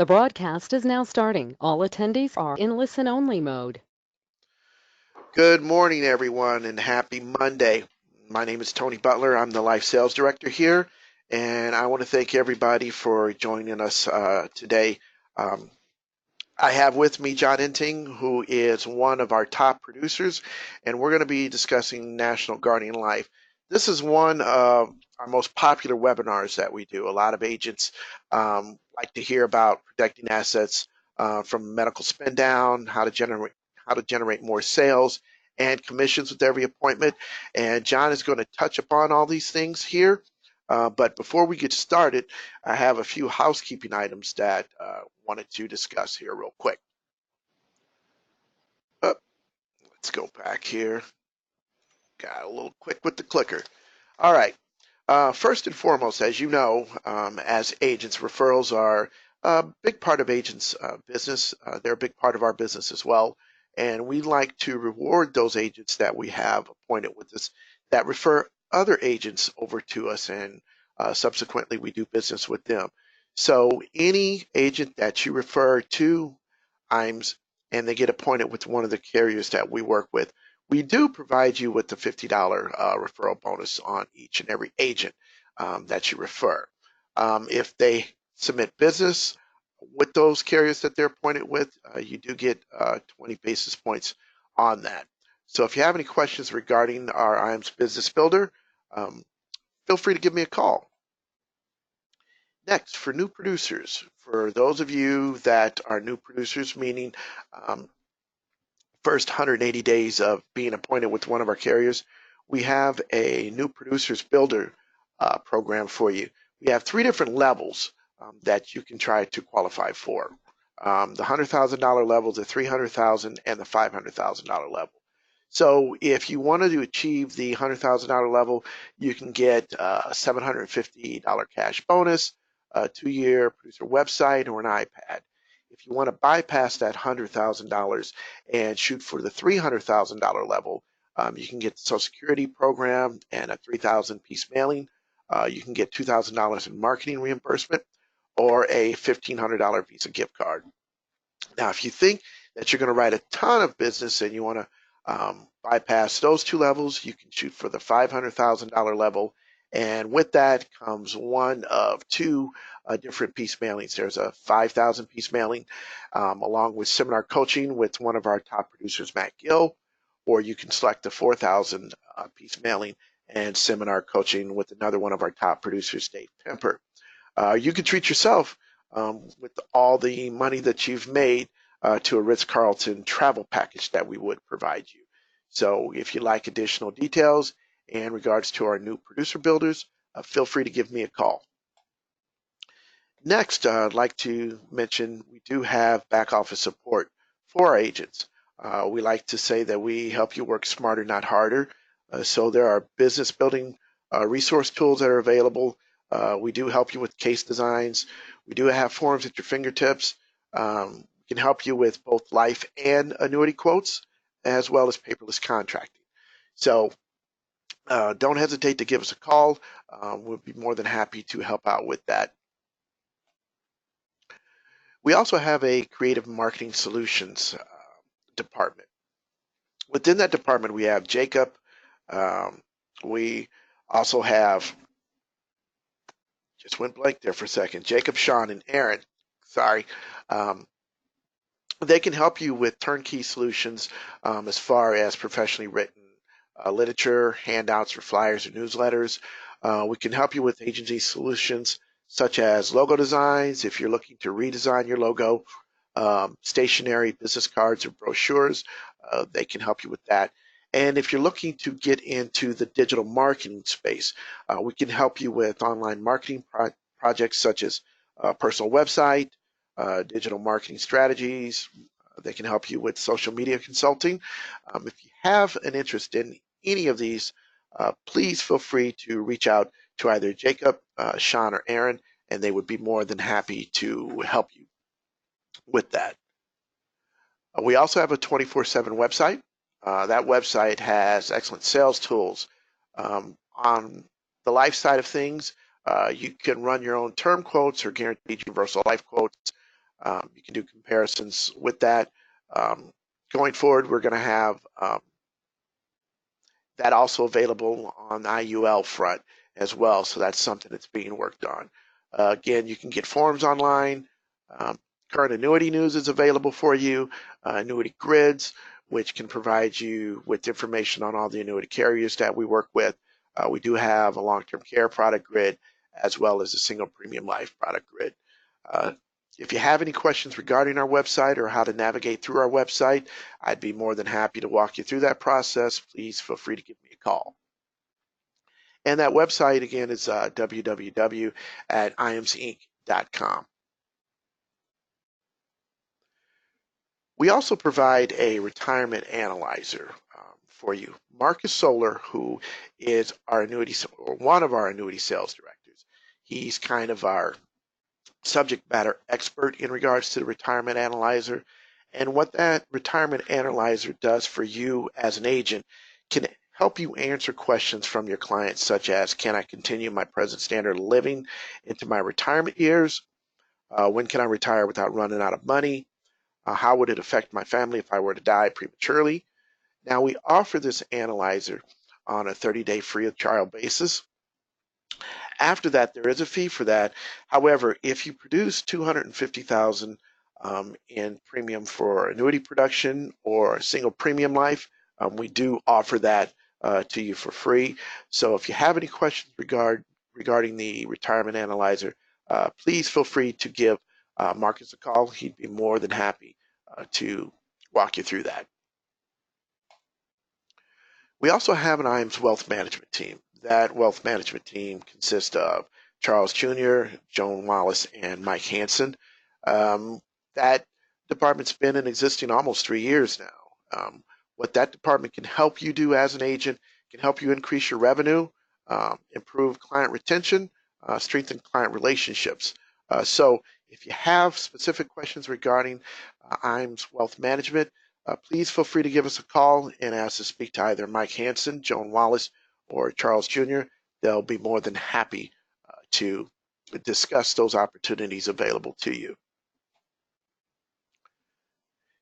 The broadcast is now starting. All attendees are in listen-only mode. Good morning, everyone, and happy Monday. My name is Tony Butler. I'm the Life Sales Director here, and I want to thank everybody for joining us today. Um, I have with me John Enting, who is one of our top producers, and we're going to be discussing National Guardian Life. This is one of our most popular webinars that we do. A lot of agents like to hear about protecting assets from medical spend down, how to generate more sales and commissions with every appointment. And John is going to touch upon all these things here. But before we get started, I have a few housekeeping items that wanted to discuss here real quick. Oh, let's go back here. Got a little quick with the clicker. All right. First and foremost, as you know, as agents, referrals are a big part of agents' business. They're a big part of our business as well. And we like to reward those agents that we have appointed with us that refer other agents over to us, and subsequently we do business with them. So any agent that you refer to IAMS and they get appointed with one of the carriers that we work with, we do provide you with the $50 referral bonus on each and every agent that you refer. If they submit business with those carriers that they're appointed with, you do get 20 basis points on that. So if you have any questions regarding our IAMS Business Builder, um, feel free to give me a call. Next, for new producers, for those of you that are new producers, meaning um, first 180 days of being appointed with one of our carriers, we have a new producers builder program for you. We have three different levels that you can try to qualify for. The $100,000 level, the $300,000, and the $500,000 level. So if you wanted to achieve the $100,000 level, you can get a $750 cash bonus, a 2-year producer website, or an iPad. If you want to bypass that $100,000 and shoot for the $300,000 level, you can get the Social Security program and a 3,000-piece mailing. You can get $2,000 in marketing reimbursement or a $1,500 Visa gift card. Now, if you think that you're going to write a ton of business and you want to bypass those two levels, you can shoot for the $500,000 level. And with that comes one of two different piece mailings. There's a 5,000 piece mailing along with seminar coaching with one of our top producers, Matt Gill, or you can select the 4,000 piece mailing and seminar coaching with another one of our top producers, Dave Temper. You can treat yourself with all the money that you've made to a Ritz-Carlton travel package that we would provide you. So if you like additional details in regards to our new producer builders, feel free to give me a call. Next, I'd like to mention we do have back office support for our agents. We like to say that we help you work smarter, not harder. So there are business building resource tools that are available. We do help you with case designs. We do have forms at your fingertips. We can help you with both life and annuity quotes, as well as paperless contracting. So don't hesitate to give us a call. We'll be more than happy to help out with that. We also have a creative marketing solutions department. Within that department, we have Jacob. We also have, just went blank there for a second, Jacob, Sean, and Aaron. Sorry. They can help you with turnkey solutions as far as professionally written literature, handouts, or flyers or newsletters. We can help you with agency solutions such as logo designs if you're looking to redesign your logo, stationery, business cards, or brochures. They can help you with that. And if you're looking to get into the digital marketing space, we can help you with online marketing projects such as personal website, digital marketing strategies. They can help you with social media consulting. If you have an interest in any of these, please feel free to reach out to either Jacob, Sean, or Aaron, and they would be more than happy to help you with that. We also have a 24/7 website. That website has excellent sales tools. On the life side of things, you can run your own term quotes or guaranteed universal life quotes. You can do comparisons with that. Um, Going forward, we're going to have that also available on the IUL front as well. So that's something that's being worked on. Again, you can get forms online. Um, Current annuity news is available for you. Annuity grids, which can provide you with information on all the annuity carriers that we work with. We do have a long-term care product grid as well as a single premium life product grid. Uh, if you have any questions regarding our website or how to navigate through our website, I'd be more than happy to walk you through that process. Please feel free to give me a call. And that website again is www at iamsinc.com. We also provide a retirement analyzer for you. Marcus Solar, who is our annuity or one of our annuity sales directors, he's kind of our subject matter expert in regards to the retirement analyzer. And what that retirement analyzer does for you as an agent can help you answer questions from your clients, such as, can I continue my present standard of living into my retirement years? When can I retire without running out of money? How would it affect my family if I were to die prematurely? Now, we offer this analyzer on a 30-day free of trial basis. After that, there is a fee for that. However, if you produce 250,000 in premium for annuity production or single premium life, we do offer that to you for free. So if you have any questions regarding the retirement analyzer, please feel free to give Marcus a call. He'd be more than happy to walk you through that. We also have an IAMS wealth management team. That wealth management team consists of Charles Jr., Joan Wallace, and Mike Hanson. That department's been in existing almost 3 years now. What that department can help you do as an agent can help you increase your revenue, improve client retention, strengthen client relationships. So if you have specific questions regarding IAMS wealth management, please feel free to give us a call and ask to speak to either Mike Hanson, Joan Wallace, or Charles Jr. They'll be more than happy to discuss those opportunities available to you.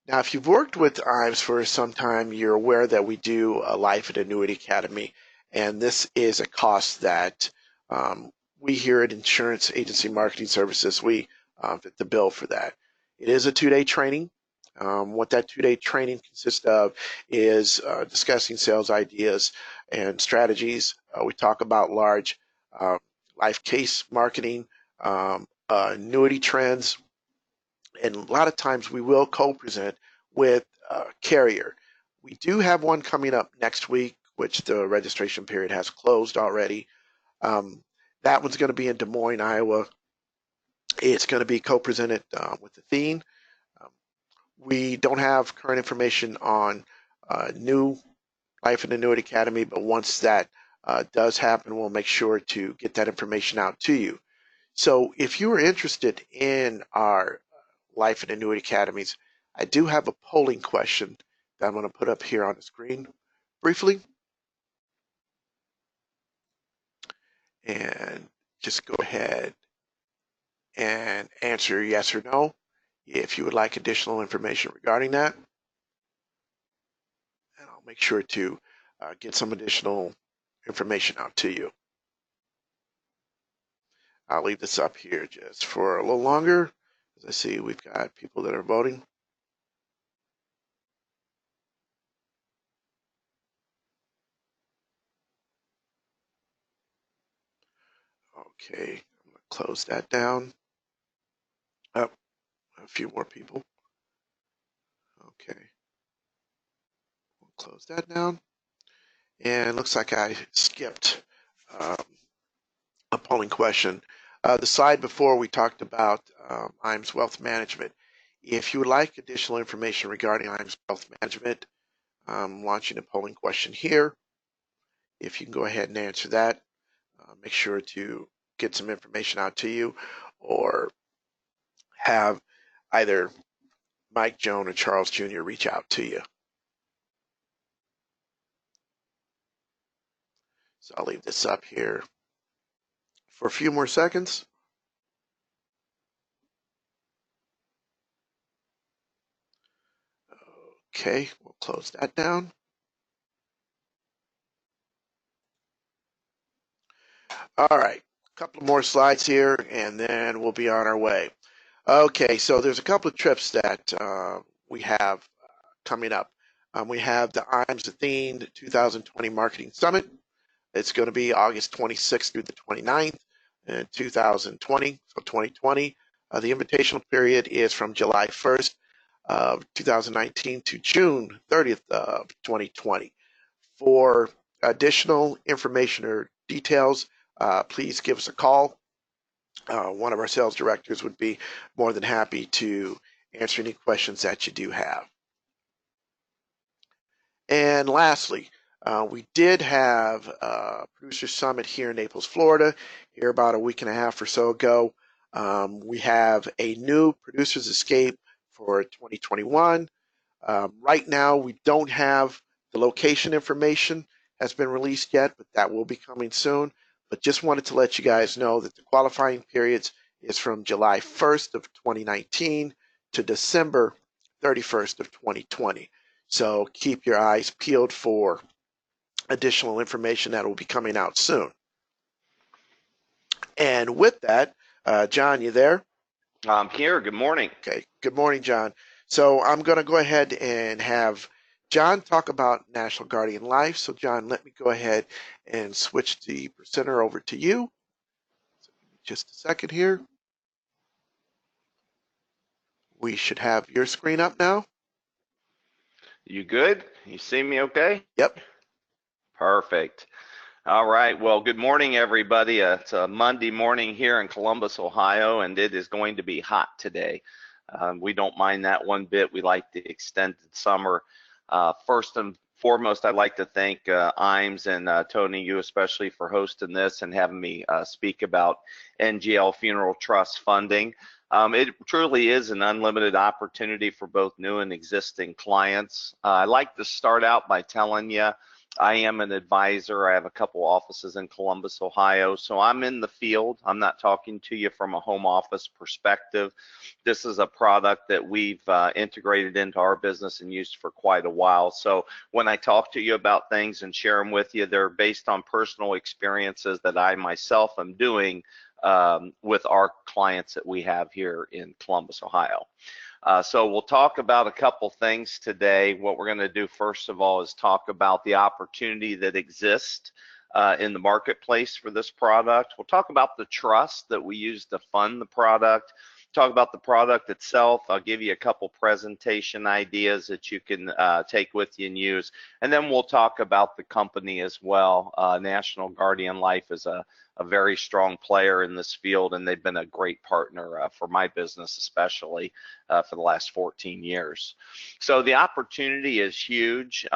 Now, if you've worked with IAMS for some time, you're aware that we do a Life and Annuity Academy, and this is a cost that we here at Insurance Agency Marketing Services, we fit the bill for that. It is a 2-day training. What that 2-day training consists of is discussing sales ideas and strategies. We talk about large life case marketing, annuity trends, and a lot of times we will co-present with a carrier. We do have one coming up next week, which the registration period has closed already. That one's going to be in Des Moines, Iowa. It's going to be co-presented with Athene. We don't have current information on new Life and Annuity Academy, but once that does happen, we'll make sure to get that information out to you. So if you are interested in our Life and Annuity Academies, I do have a polling question that I'm going to put up here on the screen briefly. And just go ahead and answer yes or no if you would like additional information regarding that. And I'll make sure to get some additional information out to you. I'll leave this up here just for a little longer. As I see, we've got people that are voting. Okay, I'm going to close that down. Up a few more people. Okay, we'll close that down. And it looks like I skipped um, a polling question. The slide before we talked about IAMS Wealth Management. If you would like additional information regarding IAMS Wealth Management, I'm launching a polling question here. If you can go ahead and answer that, make sure to get some information out to you, or have either Mike, Joan, or Charles Jr. reach out to you. So I'll leave this up here for a few more seconds. Okay, we'll close that down. All right, a couple more slides here, and then we'll be on our way. Okay, so there's a couple of trips that we have coming up. We have the IAMS Athene 2020 Marketing Summit. It's going to be August 26th through the 29th in 2020, so 2020. The invitational period is from July 1st of 2019 to June 30th of 2020. For additional information or details, please give us a call. One of our sales directors would be more than happy to answer any questions that you do have. And lastly, we did have a producer summit here in Naples, Florida, here about a week and a half or so ago. We have a new Producers Escape for 2021. Right now, we don't have the location information has been released yet, but that will be coming soon. But just wanted to let you guys know that the qualifying periods is from July 1st of 2019 to December 31st of 2020. So keep your eyes peeled for additional information that will be coming out soon. And with that, John, you there? I'm here. Good morning. Okay. Good morning, John. So I'm going to go ahead and have John talk about National Guardian Life. So John, let me go ahead and switch the presenter over to you. Just a second here. We should have your screen up now. You good? You see me okay? Yep. Perfect. All right. Well, good morning, everybody. It's a Monday morning here in Columbus, Ohio, and it is going to be hot today. We don't mind that one bit. We like the extended summer. First and foremost, I'd like to thank IAMS and Tony, you especially, for hosting this and having me speak about NGL Funeral Trust funding. It truly is an unlimited opportunity for both new and existing clients. I'd like to start out by telling you I am an advisor. I have a couple offices in Columbus, Ohio, so I'm in the field. I'm not talking to you from a home office perspective. This is a product that we've integrated into our business and used for quite a while. So when I talk to you about things and share them with you, they're based on personal experiences that I myself am doing with our clients that we have here in Columbus, Ohio. So we'll talk about a couple things today. What we're going to do first of all is talk about the opportunity that exists in the marketplace for this product. We'll talk about the trust that we use to fund the product. Talk about the product itself. I'll give you a couple presentation ideas that you can take with you and use. And then we'll talk about the company as well. National Guardian Life is a very strong player in this field, and they've been a great partner for my business, especially for the last 14 years. So the opportunity is huge.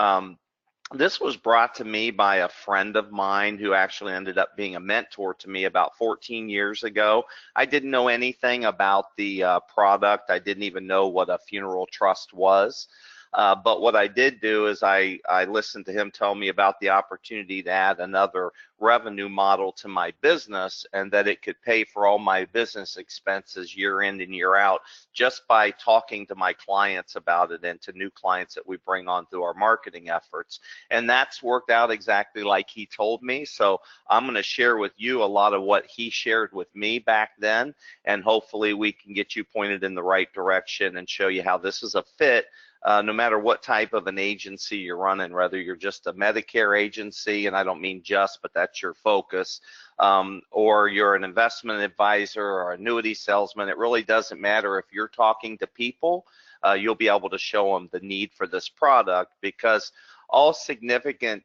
This was brought to me by a friend of mine who actually ended up being a mentor to me about 14 years ago. I didn't know anything about the product. I didn't even know what a funeral trust was. But what I did do is I listened to him tell me about the opportunity to add another revenue model to my business, and that it could pay for all my business expenses year in and year out just by talking to my clients about it and to new clients that we bring on through our marketing efforts. And that's worked out exactly like he told me. So I'm going to share with you a lot of what he shared with me back then, and hopefully we can get you pointed in the right direction and show you how this is a fit. No matter what type of an agency you're running, whether you're just a Medicare agency, and I don't mean just, but that's your focus, or you're an investment advisor or annuity salesman, it really doesn't matter. If you're talking to people, you'll be able to show them the need for this product, because all significant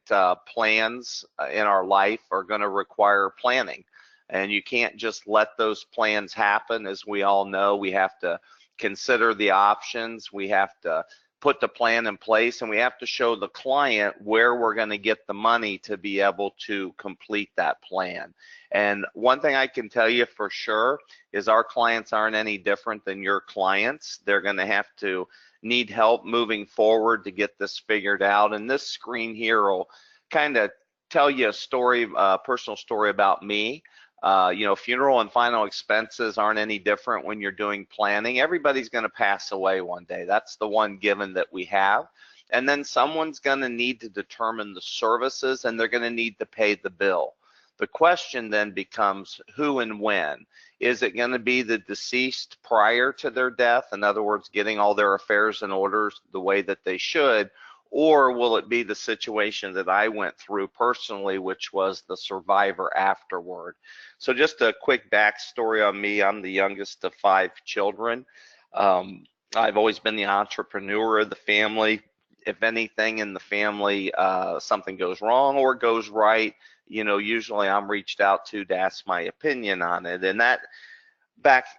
plans in our life are going to require planning. And you can't just let those plans happen. As we all know, we have to consider the options. We have to put the plan in place, and we have to show the client where we're going to get the money to be able to complete that plan. And one thing I can tell you for sure is our clients aren't any different than your clients. They're going to have to need help moving forward to get this figured out. And this screen here will kind of tell you a story, a personal story about me. Funeral and final expenses aren't any different when you're doing planning. Everybody's going to pass away one day. That's the one given that we have. And then someone's going to need to determine the services, and they're going to need to pay the bill. The question then becomes who and when. Is it going to be the deceased prior to their death? In other words, getting all their affairs in order the way that they should, or will it be the situation that I went through personally, which was the survivor afterward? So just a quick backstory on me. I'm the youngest of 5 children. I've always been the entrepreneur of the family. If anything in the family, something goes wrong or goes right, usually I'm reached out to ask my opinion on it. And that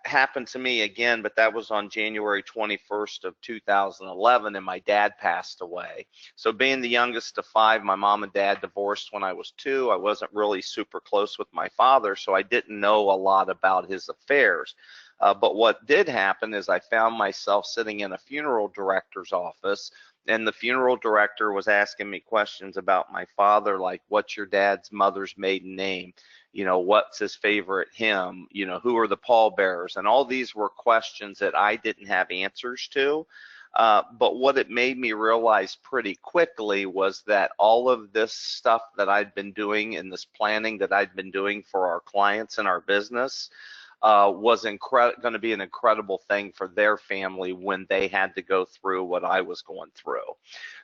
happened to me again, but that was on January 21st of 2011, and my dad passed away. So being the youngest of 5, my mom and dad divorced when I was 2. I wasn't really super close with my father, so I didn't know a lot about his affairs. But what did happen is I found myself sitting in a funeral director's office, and the funeral director was asking me questions about my father, like, what's your dad's mother's maiden name? What's his favorite hymn? Who are the pallbearers? And all these were questions that I didn't have answers to. But what it made me realize pretty quickly was that all of this stuff that I'd been doing and this planning that I'd been doing for our clients and our business was going to be an incredible thing for their family when they had to go through what I was going through.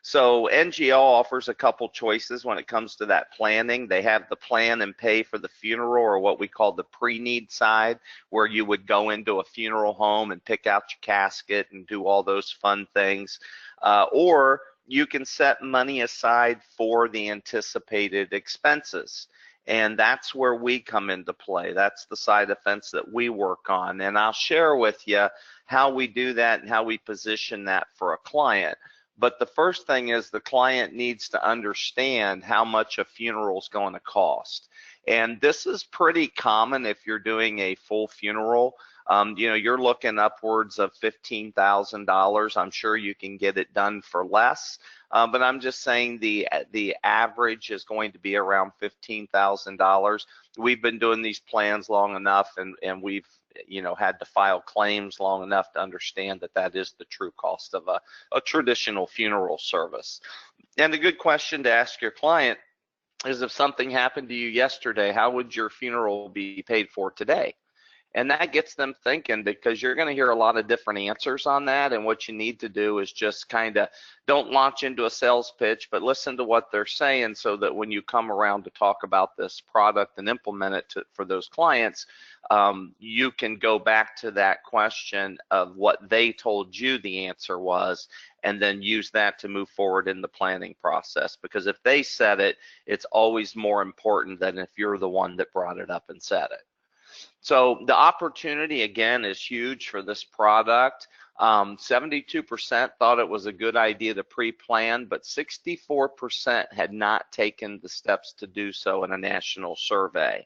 So NGL offers a couple choices when it comes to that planning. They have the plan and pay for the funeral, or what we call the pre-need side, where you would go into a funeral home and pick out your casket and do all those fun things. Or you can set money aside for the anticipated expenses. And that's where we come into play. That's the side of the fence that we work on. And I'll share with you how we do that and how we position that for a client. But the first thing is the client needs to understand how much a funeral is going to cost. And this is pretty common if you're doing a full funeral. You're looking upwards of $15,000. I'm sure you can get it done for less. But I'm just saying the average is going to be around $15,000. We've been doing these plans long enough, and we've had to file claims long enough to understand that that is the true cost of a traditional funeral service. And a good question to ask your client is, if something happened to you yesterday, how would your funeral be paid for today? And that gets them thinking, because you're going to hear a lot of different answers on that. And what you need to do is just kind of don't launch into a sales pitch, but listen to what they're saying, so that when you come around to talk about this product and implement it for those clients, you can go back to that question of what they told you the answer was, and then use that to move forward in the planning process. Because if they said it, it's always more important than if you're the one that brought it up and said it. So the opportunity, again, is huge for this product. 72% thought it was a good idea to pre-plan, but 64% had not taken the steps to do so in a national survey.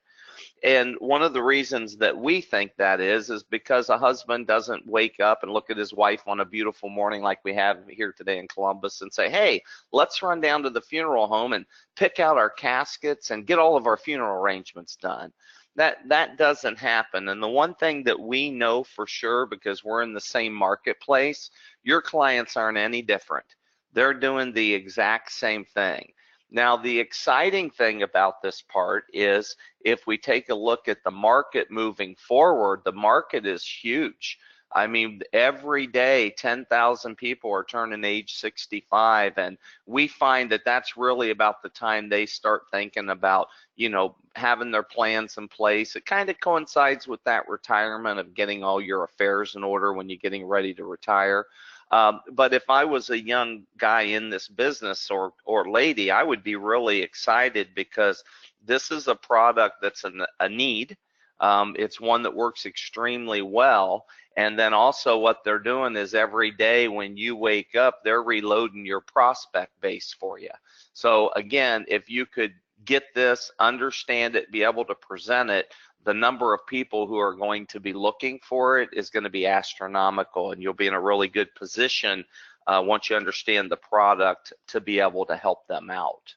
And one of the reasons that we think that is because a husband doesn't wake up and look at his wife on a beautiful morning like we have here today in Columbus and say, hey, let's run down to the funeral home and pick out our caskets and get all of our funeral arrangements done. That doesn't happen. And the one thing that we know for sure, because we're in the same marketplace, your clients aren't any different. They're doing the exact same thing. Now, the exciting thing about this part is, if we take a look at the market moving forward, the market is huge. I mean, every day 10,000 people are turning age 65, and we find that that's really about the time they start thinking about, having their plans in place. It kind of coincides with that retirement of getting all your affairs in order when you're getting ready to retire. But if I was a young guy in this business, or lady, I would be really excited, because this is a product that's a need. It's one that works extremely well. And then also what they're doing is, every day when you wake up, they're reloading your prospect base for you. So again, if you could get this, understand it, be able to present it, the number of people who are going to be looking for it is going to be astronomical, and you'll be in a really good position once you understand the product to be able to help them out.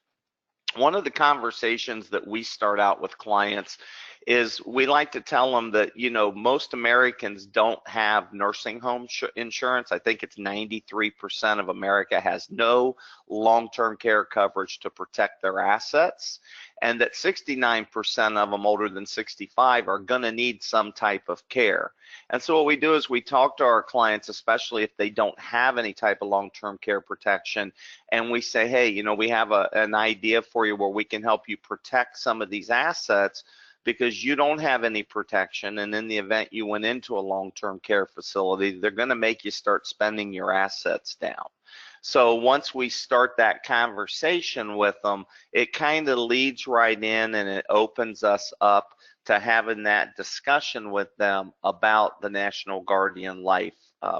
One of the conversations that we start out with clients is we like to tell them that, you know, most Americans don't have nursing home insurance. I think it's 93% of America has no long-term care coverage to protect their assets, and that 69% of them older than 65 are going to need some type of care. And so what we do is we talk to our clients, especially if they don't have any type of long-term care protection, and we say, hey, you know, we have an idea for you where we can help you protect some of these assets because you don't have any protection, and in the event you went into a long-term care facility, they're going to make you start spending your assets down. So once we start that conversation with them, it kind of leads right in and it opens us up to having that discussion with them about the National Guardian Life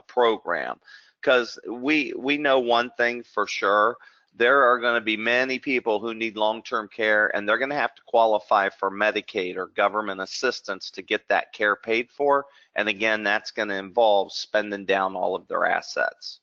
program. Because we know one thing for sure, there are going to be many people who need long-term care, and they're going to have to qualify for Medicaid or government assistance to get that care paid for. And again, that's going to involve spending down all of their assets.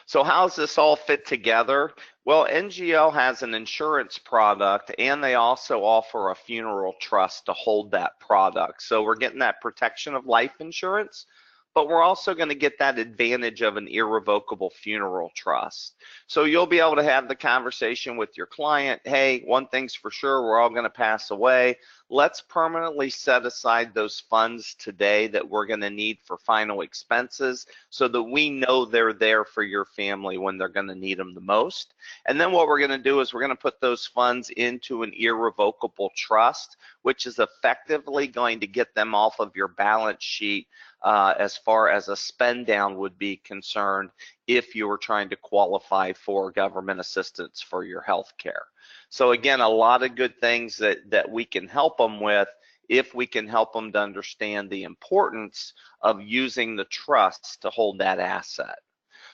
So how does this all fit together? Well, NGL has an insurance product, and they also offer a funeral trust to hold that product. So we're getting that protection of life insurance, but we're also going to get that advantage of an irrevocable funeral trust. So you'll be able to have the conversation with your client, hey, one thing's for sure, we're all going to pass away. Let's permanently set aside those funds today that we're going to need for final expenses so that we know they're there for your family when they're going to need them the most. And then what we're going to do is we're going to put those funds into an irrevocable trust, which is effectively going to get them off of your balance sheet as far as a spend down would be concerned if you were trying to qualify for government assistance for your health care. So again, a lot of good things that we can help them with if we can help them to understand the importance of using the trust to hold that asset.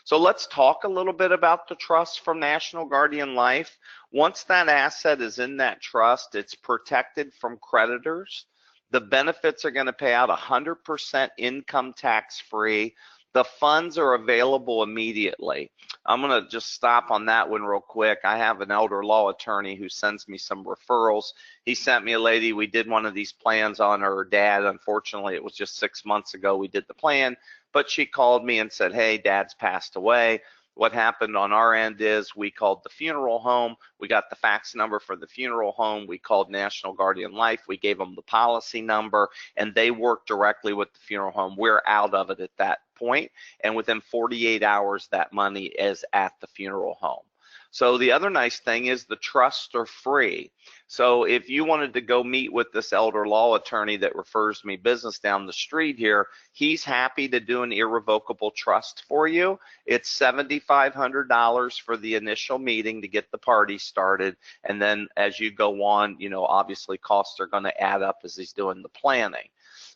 So let's talk a little bit about the trust from National Guardian Life. Once that asset is in that trust, it's protected from creditors. The benefits are going to pay out 100% income tax free. The funds are available immediately. I'm going to just stop on that one real quick. I have an elder law attorney who sends me some referrals. He sent me a lady. We did one of these plans on her dad. Unfortunately, it was just 6 months ago we did the plan, but she called me and said, hey, dad's passed away. What happened on our end is we called the funeral home. We got the fax number for the funeral home. We called National Guardian Life. We gave them the policy number, and they worked directly with the funeral home. We're out of it at that point, and within 48 hours, that money is at the funeral home. So the other nice thing is the trusts are free. So if you wanted to go meet with this elder law attorney that refers me business down the street here, he's happy to do an irrevocable trust for you. It's $7,500 for the initial meeting to get the party started. And then as you go on, you know, obviously costs are going to add up as he's doing the planning.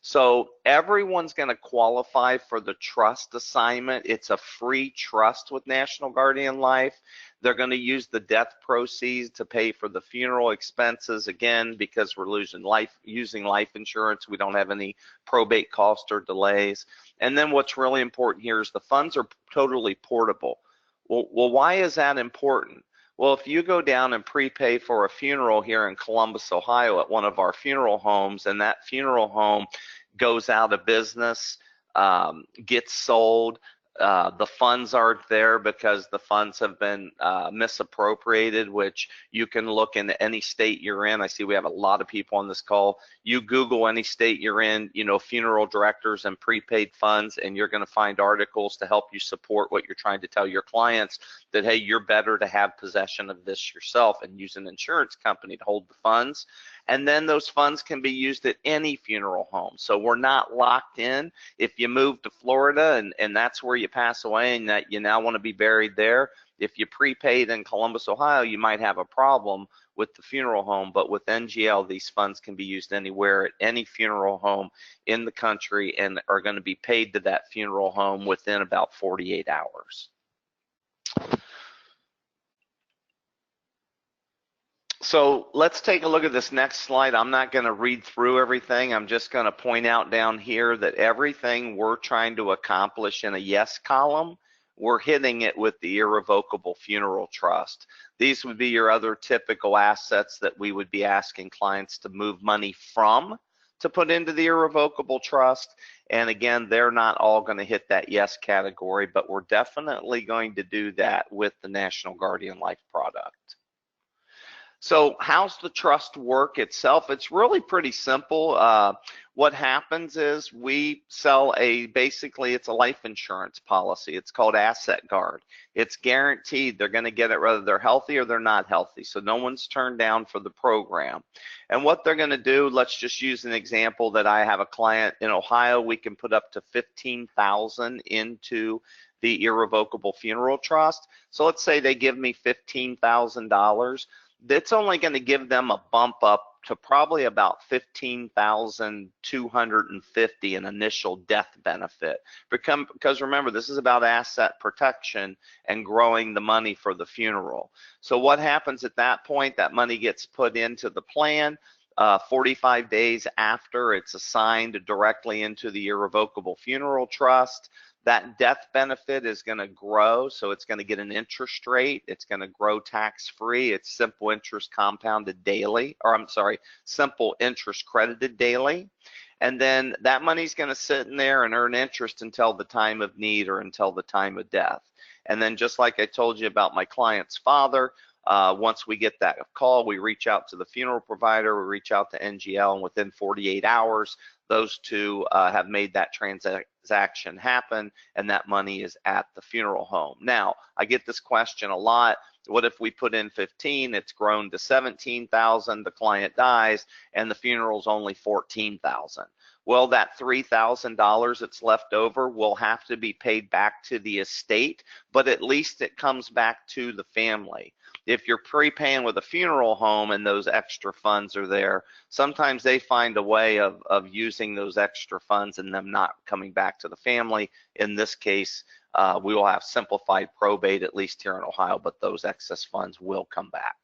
So everyone's going to qualify for the trust assignment. It's a free trust with National Guardian Life. They're going to use the death proceeds to pay for the funeral expenses, again, because we're using life insurance. We don't have any probate costs or delays. And then what's really important here is the funds are totally portable. Well, why is that important? Well, if you go down and prepay for a funeral here in Columbus, Ohio at one of our funeral homes, and that funeral home goes out of business, gets sold, the funds aren't there because the funds have been misappropriated, which you can look in any state you're in. I see we have a lot of people on this call. You Google any state you're in, you know, funeral directors and prepaid funds, and you're going to find articles to help you support what you're trying to tell your clients that, hey, you're better to have possession of this yourself and use an insurance company to hold the funds. And then those funds can be used at any funeral home. So we're not locked in. If you move to Florida and that's where you pass away and that you now want to be buried there, if you prepaid in Columbus, Ohio, you might have a problem with the funeral home. But with NGL, these funds can be used anywhere at any funeral home in the country and are going to be paid to that funeral home within about 48 hours. So let's take a look at this next slide. I'm not going to read through everything. I'm just going to point out down here that everything we're trying to accomplish in a yes column, we're hitting it with the irrevocable funeral trust. These would be your other typical assets that we would be asking clients to move money from to put into the irrevocable trust. And again, they're not all going to hit that yes category, but we're definitely going to do that with the National Guardian Life product. So how's the trust work itself? It's really pretty simple. What happens is we sell basically it's a life insurance policy. It's called Asset Guard. It's guaranteed they're going to get it whether they're healthy or they're not healthy. So no one's turned down for the program. And what they're going to do, let's just use an example that I have a client in Ohio. We can put up to $15,000 into the irrevocable funeral trust. So let's say they give me $15,000. That's only going to give them a bump up to probably about $15,250 in initial death benefit. Because remember, this is about asset protection and growing the money for the funeral. So what happens at that point? That money gets put into the plan. 45 days after, it's assigned directly into the irrevocable funeral trust. That death benefit is going to grow, so it's going to get an interest rate. It's going to grow tax-free. It's simple interest compounded daily, or I'm sorry, simple interest credited daily. And then that money's going to sit in there and earn interest until the time of need or until the time of death. And then just like I told you about my client's father, once we get that call, we reach out to the funeral provider, we reach out to NGL, and within 48 hours, those two have made that transaction happen, and that money is at the funeral home. Now, I get this question a lot. What if we put in 15, it's grown to 17,000, the client dies, and the funeral's only 14,000? Well, that $3,000 that's left over will have to be paid back to the estate, but at least it comes back to the family. If you're prepaying with a funeral home and those extra funds are there, sometimes they find a way of using those extra funds and them not coming back to the family. In this case, we will have simplified probate, at least here in Ohio, but those excess funds will come back.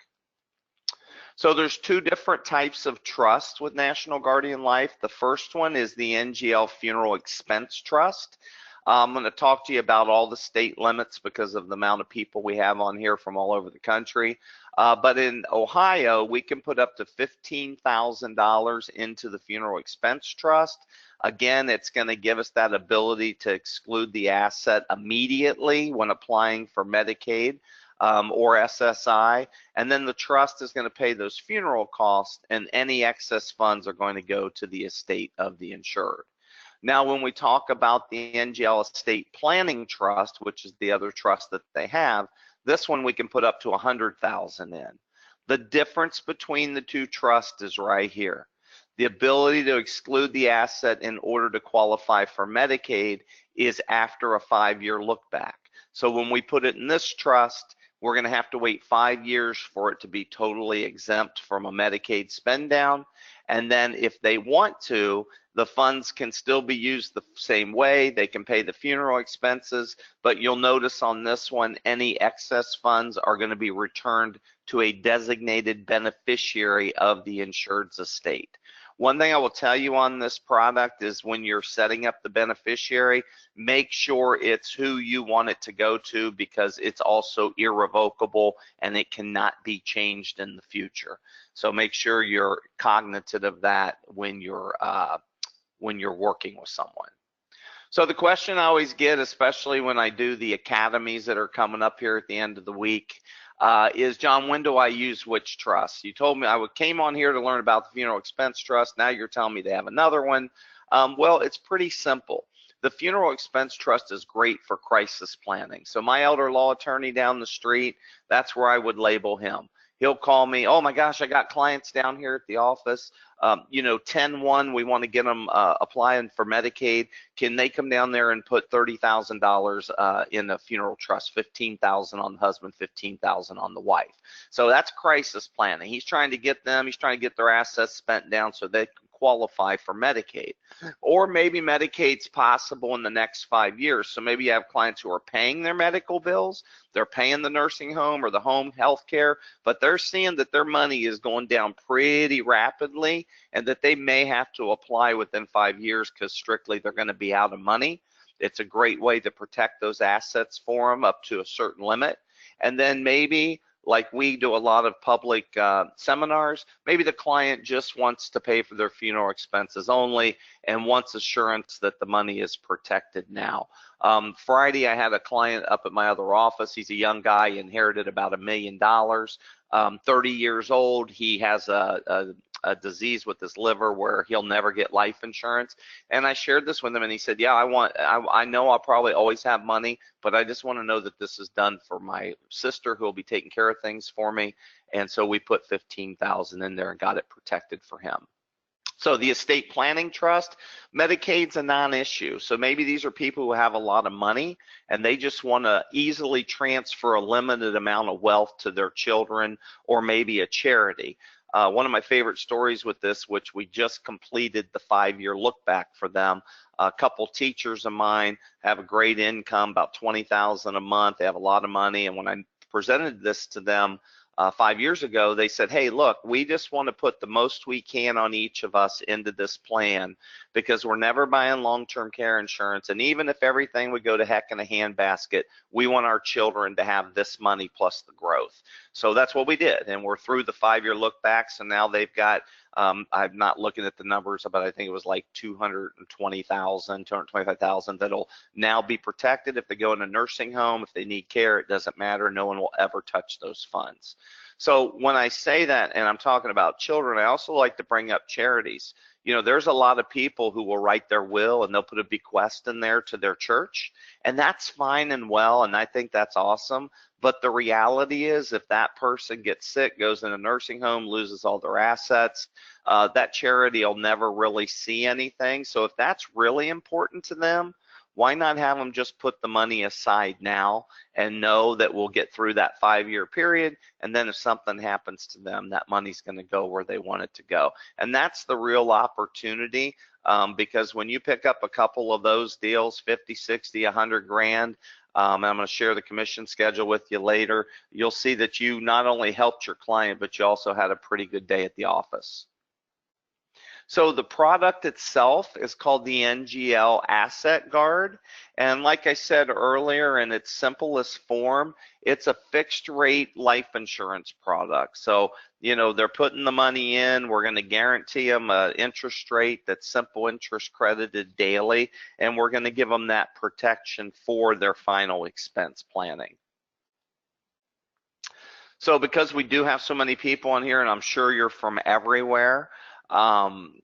So there's two different types of trust with National Guardian Life. The first one is the NGL Funeral Expense Trust. I'm going to talk to you about all the state limits because of the amount of people we have on here from all over the country. But in Ohio, we can put up to $15,000 into the Funeral Expense Trust. Again, it's going to give us that ability to exclude the asset immediately when applying for Medicaid or SSI. And then the trust is going to pay those funeral costs, and any excess funds are going to go to the estate of the insured. Now, when we talk about the NGL Estate Planning Trust, which is the other trust that they have, this one we can put up to $100,000 in. The difference between the two trusts is right here. The ability to exclude the asset in order to qualify for Medicaid is after a 5-year look back. So when we put it in this trust, we're going to have to wait 5 years for it to be totally exempt from a Medicaid spend down. And then if they want to, the funds can still be used the same way. They can pay the funeral expenses, but you'll notice on this one, any excess funds are going to be returned to a designated beneficiary of the insured's estate. One thing I will tell you on this product is when you're setting up the beneficiary, make sure it's who you want it to go to, because it's also irrevocable and it cannot be changed in the future. So make sure you're cognizant of that when you're working with someone. So the question I always get, especially when I do the academies that are coming up here at the end of the week, is, John, when do I use which trust? You told me I came on here to learn about the Funeral Expense Trust. Now you're telling me they have another one. Well, it's pretty simple. The Funeral Expense Trust is great for crisis planning. So my elder law attorney down the street, that's where I would label him. He'll call me, oh my gosh, I got clients down here at the office. 10-1, we want to get them applying for Medicaid. Can they come down there and put $30,000 in a funeral trust, $15,000 on the husband, $15,000 on the wife? So that's crisis planning. He's trying to get their assets spent down so they can qualify for Medicaid. Or maybe Medicaid's possible in the next 5 years. So maybe you have clients who are paying their medical bills, they're paying the nursing home or the home health care, but they're seeing that their money is going down pretty rapidly and that they may have to apply within 5 years because strictly they're going to be out of money. It's a great way to protect those assets for them up to a certain limit. And then maybe, like we do a lot of public seminars, maybe the client just wants to pay for their funeral expenses only and wants assurance that the money is protected now. Friday, I had a client up at my other office. He's a young guy, inherited about $1 million, 30 years old. He has a disease with his liver where he'll never get life insurance. And I shared this with him, and he said, yeah, I know I'll probably always have money, but I just want to know that this is done for my sister who will be taking care of things for me. And so we put $15,000 in there and got it protected for him. So the estate planning trust, Medicaid's a non-issue. So maybe these are people who have a lot of money and they just want to easily transfer a limited amount of wealth to their children or maybe a charity. One of my favorite stories with this, which we just completed the 5-year look back for them. A couple teachers of mine have a great income, about $20,000 a month. They have a lot of money, and when I presented this to them 5 years ago, they said, hey, look, we just want to put the most we can on each of us into this plan because we're never buying long-term care insurance. And even if everything would go to heck in a handbasket, we want our children to have this money plus the growth. So that's what we did. And we're through the 5-year look backs, and now they've got, I'm not looking at the numbers, but I think it was like 225,000 that'll now be protected. If they go in a nursing home, if they need care, it doesn't matter. No one will ever touch those funds. So when I say that, and I'm talking about children, I also like to bring up charities. You know, there's a lot of people who will write their will and they'll put a bequest in there to their church, and that's fine and well, and I think that's awesome. But the reality is, if that person gets sick, goes in a nursing home, loses all their assets, that charity will never really see anything. So if that's really important to them, why not have them just put the money aside now and know that we'll get through that 5-year period, and then if something happens to them, that money's going to go where they want it to go. And that's the real opportunity, because when you pick up a couple of those deals, 50, 60, 100 grand, and I'm going to share the commission schedule with you later, you'll see that you not only helped your client, but you also had a pretty good day at the office. So the product itself is called the NGL Asset Guard. And like I said earlier, in its simplest form, it's a fixed rate life insurance product. So, you know, they're putting the money in, we're going to guarantee them an interest rate that's simple interest credited daily, and we're going to give them that protection for their final expense planning. So because we do have so many people on here, and I'm sure you're from everywhere, I'm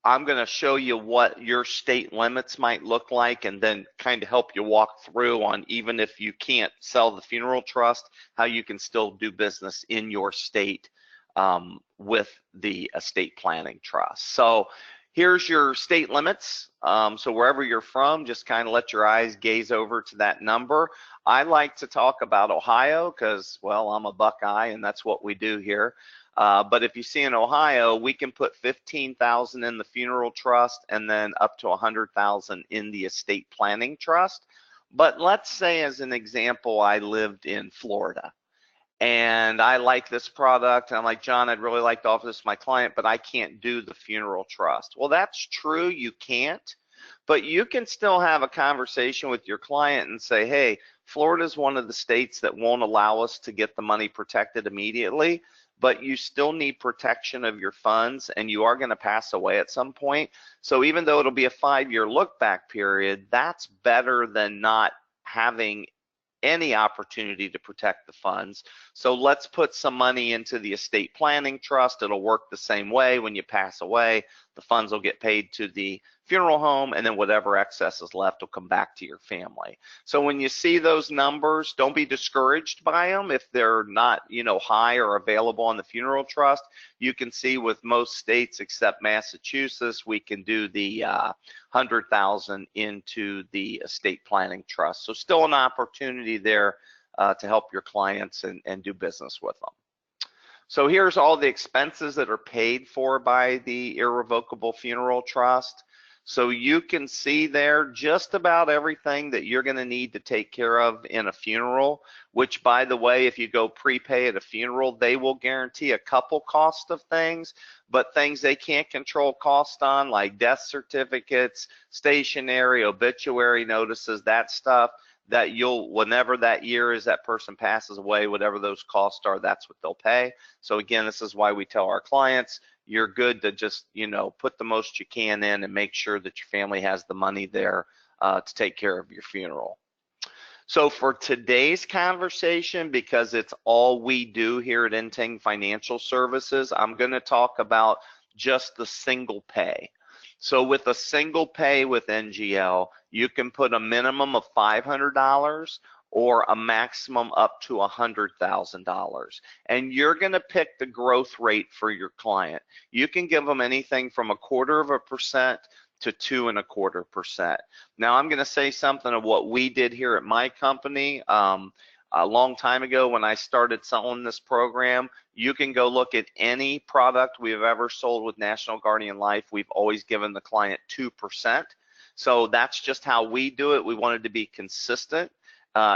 going to show you what your state limits might look like, and then kind of help you walk through on, even if you can't sell the funeral trust, how you can still do business in your state with the estate planning trust. So here's your state limits. So wherever you're from, just kind of let your eyes gaze over to that number. I like to talk about Ohio because, well, I'm a Buckeye and that's what we do here. But if you see in Ohio, we can put $15,000 in the funeral trust and then up to $100,000 in the estate planning trust. But let's say, as an example, I lived in Florida and I like this product, and I'm like, John, I'd really like to offer this to my client, but I can't do the funeral trust. Well, that's true, you can't, but you can still have a conversation with your client and say, hey, Florida is one of the states that won't allow us to get the money protected immediately, but you still need protection of your funds, and you are going to pass away at some point. So even though it'll be a 5-year look back period, that's better than not having any opportunity to protect the funds. So let's put some money into the estate planning trust. It'll work the same way. When you pass away, the funds will get paid to the funeral home, and then whatever excess is left will come back to your family. So when you see those numbers, don't be discouraged by them if they're not, you know, high or available on the funeral trust. You can see with most states except Massachusetts, we can do the 100,000 into the estate planning trust. So still an opportunity there to help your clients and do business with them. So here's all the expenses that are paid for by the irrevocable funeral trust. So you can see there just about everything that you're going to need to take care of in a funeral. which, by the way, if you go prepay at a funeral, they will guarantee a couple cost of things, but things they can't control cost on, like death certificates, stationery, obituary notices, that stuff, that you'll, whenever that year is that person passes away, whatever those costs are, that's what they'll pay. So again, this is why we tell our clients, you're good to just, you know, put the most you can in and make sure that your family has the money there to take care of your funeral. So for today's conversation, because it's all we do here at Inting Financial Services, I'm going to talk about just the single pay. So with a single pay with NGL, you can put a minimum of $500 or a maximum up to $100,000. And you're going to pick the growth rate for your client. You can give them anything from 0.25% to 2.25%. Now I'm going to say something of what we did here at my company. A long time ago when I started selling this program, you can go look at any product we've ever sold with National Guardian Life. We've always given the client 2%. So that's just how we do it. We wanted to be consistent.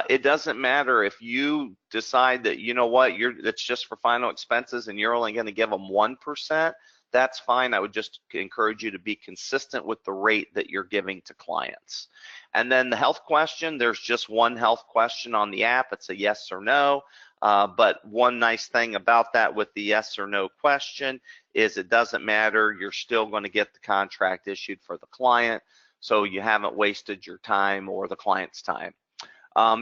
It doesn't matter if you decide that, you know what, that's just for final expenses and you're only going to give them 1%. That's fine. I would just encourage you to be consistent with the rate that you're giving to clients. And then the health question, there's just one health question on the app. It's a yes or no. But one nice thing about that with the yes or no question is it doesn't matter. You're still going to get the contract issued for the client. So you haven't wasted your time or the client's time.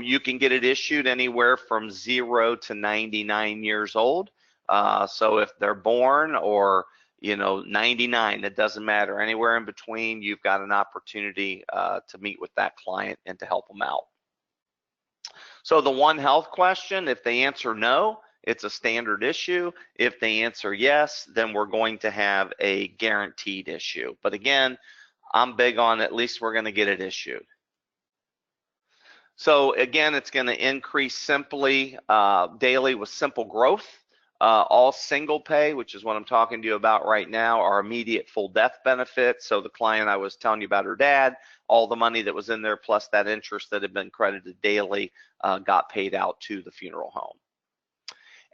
You can get it issued anywhere from 0 to 99 years old. So if they're born or 99, it doesn't matter. Anywhere in between, you've got an opportunity to meet with that client and to help them out. So the one health question, if they answer no, it's a standard issue. If they answer yes, then we're going to have a guaranteed issue. But again, I'm big on at least we're going to get it issued. So again, it's going to increase simply daily with simple growth. All single pay, which is what I'm talking to you about right now, are immediate full death benefits. So the client I was telling you about, her dad, all the money that was in there plus that interest that had been credited daily got paid out to the funeral home.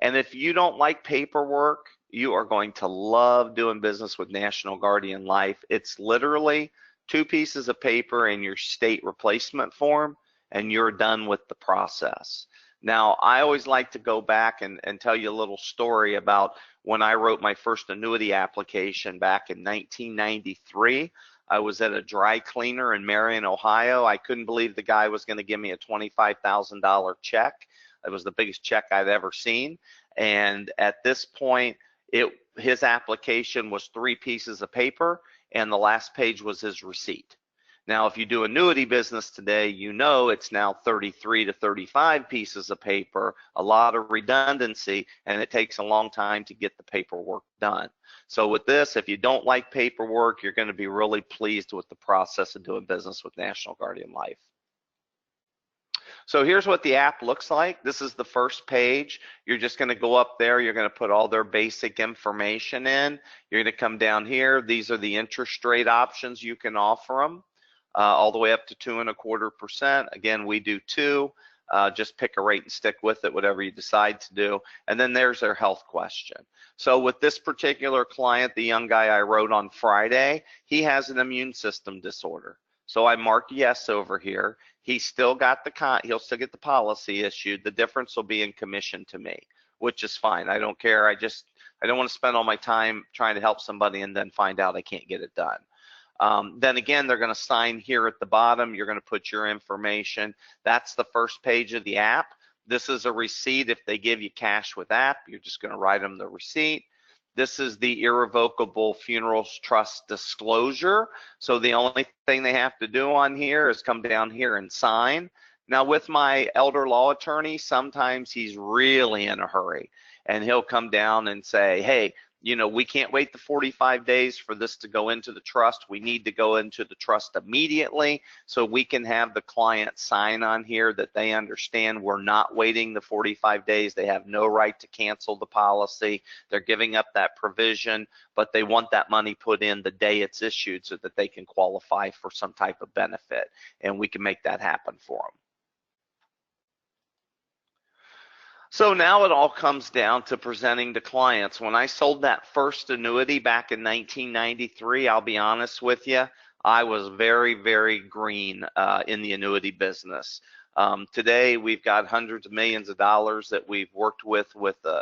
And if you don't like paperwork, you are going to love doing business with National Guardian Life. It's literally 2 pieces of paper in your state replacement form, and you're done with the process. Now, I always like to go back and tell you a little story about when I wrote my first annuity application back in 1993. I was at a dry cleaner in Marion, Ohio. I couldn't believe the guy was going to give me a $25,000 check. It was the biggest check I'd ever seen. And at this point, his application was 3 pieces of paper, and the last page was his receipt. Now, if you do annuity business today, you know it's now 33 to 35 pieces of paper, a lot of redundancy, and it takes a long time to get the paperwork done. So with this, if you don't like paperwork, you're going to be really pleased with the process of doing business with National Guardian Life. So here's what the app looks like. This is the first page. You're just going to go up there. You're going to put all their basic information in. You're going to come down here. These are the interest rate options you can offer them. All the way up to 2.25%. Again, we do 2. Just pick a rate and stick with it, whatever you decide to do. And then there's their health question. So with this particular client, the young guy I wrote on Friday, he has an immune system disorder. So I marked yes over here. He'll still get the policy issued. The difference will be in commission to me, which is fine. I don't care. I don't want to spend all my time trying to help somebody and then find out I can't get it done. Then again, they're going to sign here at the bottom. You're going to put your information. That's the first page of the app. This is a receipt. If they give you cash with app, you're just going to write them the receipt. This is the irrevocable funerals trust disclosure. So the only thing they have to do on here is come down here and sign. Now with my elder law attorney, sometimes he's really in a hurry and he'll come down and say, hey, we can't wait the 45 days for this to go into the trust. We need to go into the trust immediately so we can have the client sign on here that they understand we're not waiting the 45 days. They have no right to cancel the policy. They're giving up that provision, but they want that money put in the day it's issued so that they can qualify for some type of benefit, and we can make that happen for them. So now it all comes down to presenting to clients. When I sold that first annuity back in 1993, I'll be honest with you, I was very, very green in the annuity business. Today, we've got hundreds of millions of dollars that we've worked with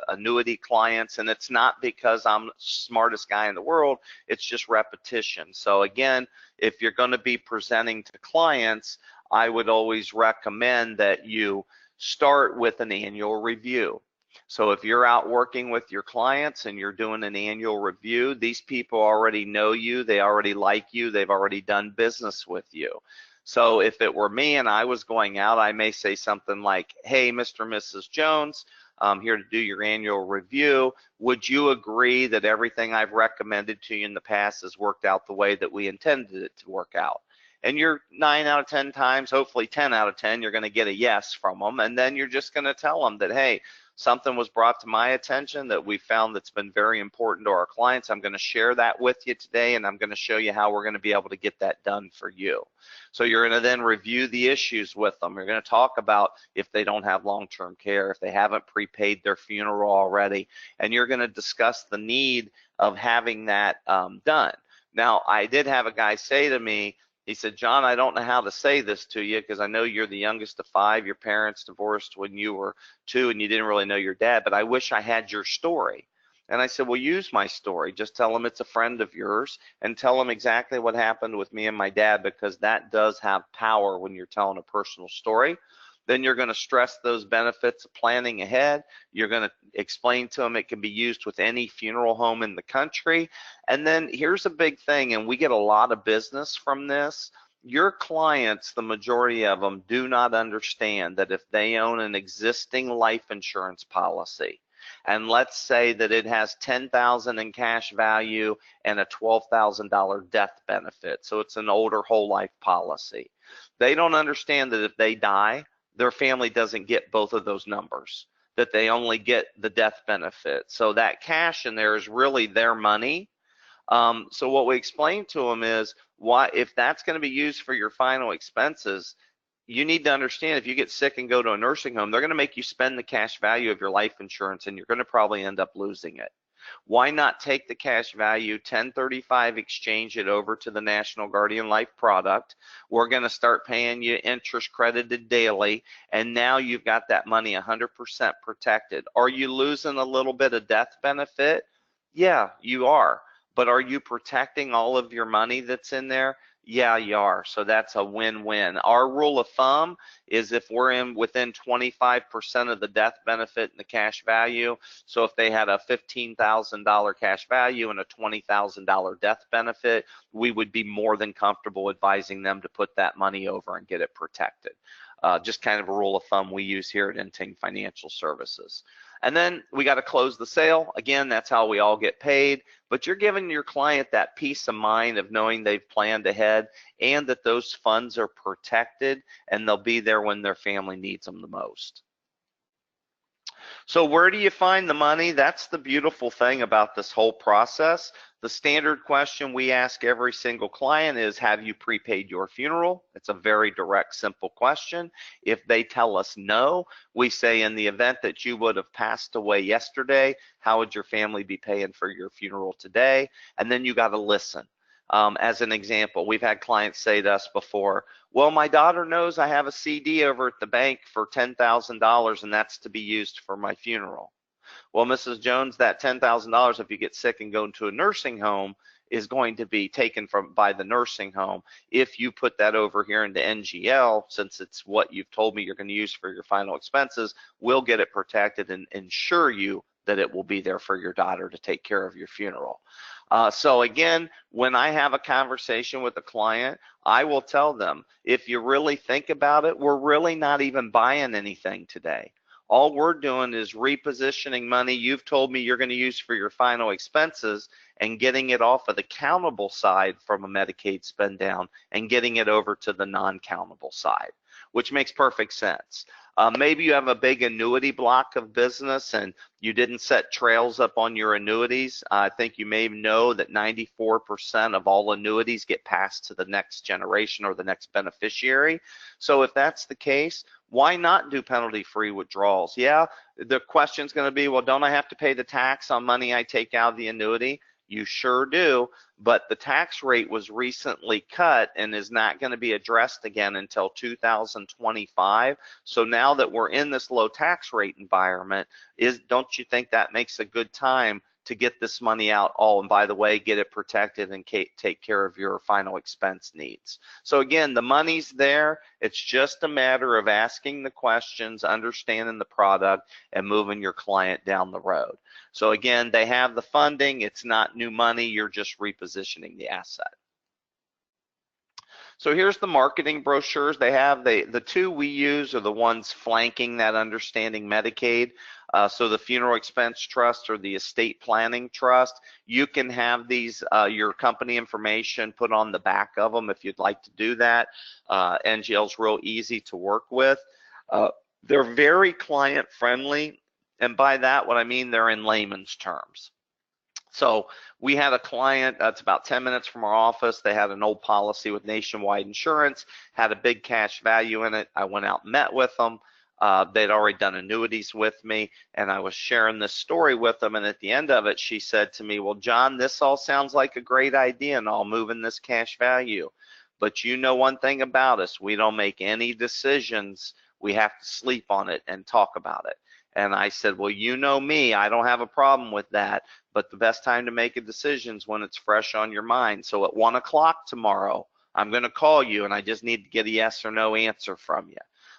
annuity clients, and it's not because I'm the smartest guy in the world, it's just repetition. So again, if you're going to be presenting to clients, I would always recommend that you start with an annual review. So if you're out working with your clients and you're doing an annual review, these people already know you, they already like you, they've already done business with you. So if it were me and I was going out, I may say something like, hey, Mr. and Mrs. Jones, I'm here to do your annual review. Would you agree that everything I've recommended to you in the past has worked out the way that we intended it to work out? And you're 9 out of 10 times, hopefully 10 out of 10, you're going to get a yes from them. And then you're just going to tell them that, hey, something was brought to my attention that we found that's been very important to our clients. I'm going to share that with you today, and I'm going to show you how we're going to be able to get that done for you. So you're going to then review the issues with them. You're going to talk about if they don't have long-term care, if they haven't prepaid their funeral already, and you're going to discuss the need of having that done. Now, I did have a guy say to me, he said, John, I don't know how to say this to you because I know you're the youngest of 5. Your parents divorced when you were 2 and you didn't really know your dad, but I wish I had your story. And I said, well, use my story. Just tell them it's a friend of yours and tell them exactly what happened with me and my dad, because that does have power when you're telling a personal story. Then you're going to stress those benefits of planning ahead. You're going to explain to them it can be used with any funeral home in the country. And then here's a big thing, and we get a lot of business from this. Your clients, the majority of them, do not understand that if they own an existing life insurance policy, and let's say that it has $10,000 in cash value and a $12,000 death benefit, so it's an older whole life policy, they don't understand that if they die, their family doesn't get both of those numbers, that they only get the death benefit. So that cash in there is really their money. So what we explain to them is, why, if that's going to be used for your final expenses, you need to understand if you get sick and go to a nursing home, they're going to make you spend the cash value of your life insurance, and you're going to probably end up losing it. Why not take the cash value, 1035 exchange it over to the National Guardian Life product? We're going to start paying you interest credited daily, and now you've got that money 100% protected. Are you losing a little bit of death benefit? Yeah, you are. But are you protecting all of your money that's in there? Yeah, you are. So that's a win-win. Our rule of thumb is if we're in within 25% of the death benefit and the cash value, so if they had a $15,000 cash value and a $20,000 death benefit, we would be more than comfortable advising them to put that money over and get it protected. Just kind of a rule of thumb we use here at Inting Financial Services. And then we got to close the sale. Again, that's how we all get paid, but you're giving your client that peace of mind of knowing they've planned ahead and that those funds are protected and they'll be there when their family needs them the most. So where do you find the money? That's the beautiful thing about this whole process. The standard question we ask every single client is, have you prepaid your funeral? It's a very direct, simple question. If they tell us no, we say, in the event that you would have passed away yesterday, how would your family be paying for your funeral today? And then you got to listen. As an example, we've had clients say to us before, well, my daughter knows I have a CD over at the bank for $10,000 and that's to be used for my funeral. Well, Mrs. Jones, that $10,000, if you get sick and go into a nursing home, is going to be taken by the nursing home. If you put that over here into NGL, since it's what you've told me you're going to use for your final expenses, we'll get it protected and ensure you that it will be there for your daughter to take care of your funeral. So again, when I have a conversation with a client, I will tell them, if you really think about it, we're really not even buying anything today. All we're doing is repositioning money you've told me you're going to use for your final expenses and getting it off of the countable side from a Medicaid spend down and getting it over to the non-countable side. which makes perfect sense. Maybe you have a big annuity block of business and you didn't set trails up on your annuities. I think you may know that 94% of all annuities get passed to the next generation or the next beneficiary. So if that's the case, why not do penalty-free withdrawals? Yeah, the question's going to be, well, don't I have to pay the tax on money I take out of the annuity? You sure do, but the tax rate was recently cut and is not going to be addressed again until 2025. So now that we're in this low tax rate environment, don't you think that makes a good time to get this money out all, and by the way, get it protected and take care of your final expense needs? So again, the money's there. It's just a matter of asking the questions, understanding the product, and moving your client down the road. So again, they have the funding. It's not new money. You're just repositioning the asset. So here's the marketing brochures they have. The two we use are the ones flanking that Understanding Medicaid. So the Funeral Expense Trust or the Estate Planning Trust, you can have these, your company information put on the back of them if you'd like to do that. NGL's real easy to work with. They're very client friendly, and by that what I mean, they're in layman's terms. So we had a client that's about 10 minutes from our office. They had an old policy with Nationwide Insurance, had a big cash value in it. I went out and met with them. They'd already done annuities with me, and I was sharing this story with them, and at the end of it, she said to me, well, John, this all sounds like a great idea and all moving this cash value, but you know one thing about us, we don't make any decisions. We have to sleep on it and talk about it. And I said, well, you know me, I don't have a problem with that, but the best time to make a decision is when it's fresh on your mind. So at 1 o'clock tomorrow, I'm going to call you, and I just need to get a yes or no answer from you.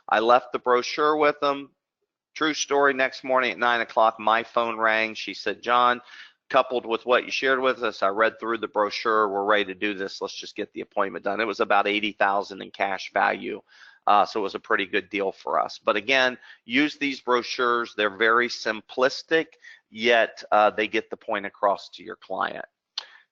I left the brochure with them. True story, next morning at 9 o'clock, my phone rang. She said, John, coupled with what you shared with us, I read through the brochure. We're ready to do this. Let's just get the appointment done. It was about $80,000 in cash value. So it was a pretty good deal for us. But again, use these brochures. They're very simplistic, yet they get the point across to your client.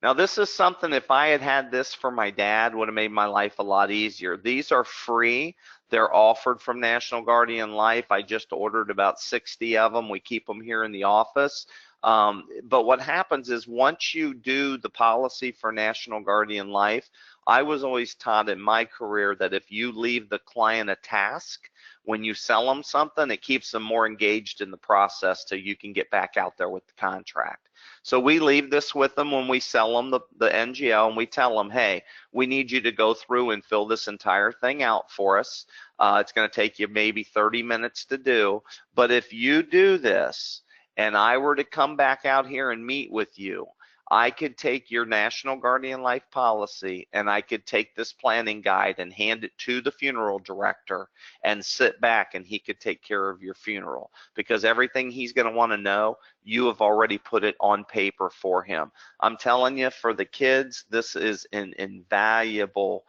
Now, this is something, if I had had this for my dad, would have made my life a lot easier. These are free. They're offered from National Guardian Life. I just ordered about 60 of them. We keep them here in the office. But what happens is once you do the policy for National Guardian Life, I was always taught in my career that if you leave the client a task, when you sell them something, it keeps them more engaged in the process so you can get back out there with the contract. So we leave this with them when we sell them the NGL, and we tell them, hey, we need you to go through and fill this entire thing out for us. It's going to take you maybe 30 minutes to do, but if you do this and I were to come back out here and meet with you, I could take your National Guardian Life policy and I could take this planning guide and hand it to the funeral director and sit back and he could take care of your funeral, because everything he's going to want to know, you have already put it on paper for him. I'm telling you, for the kids, this is an invaluable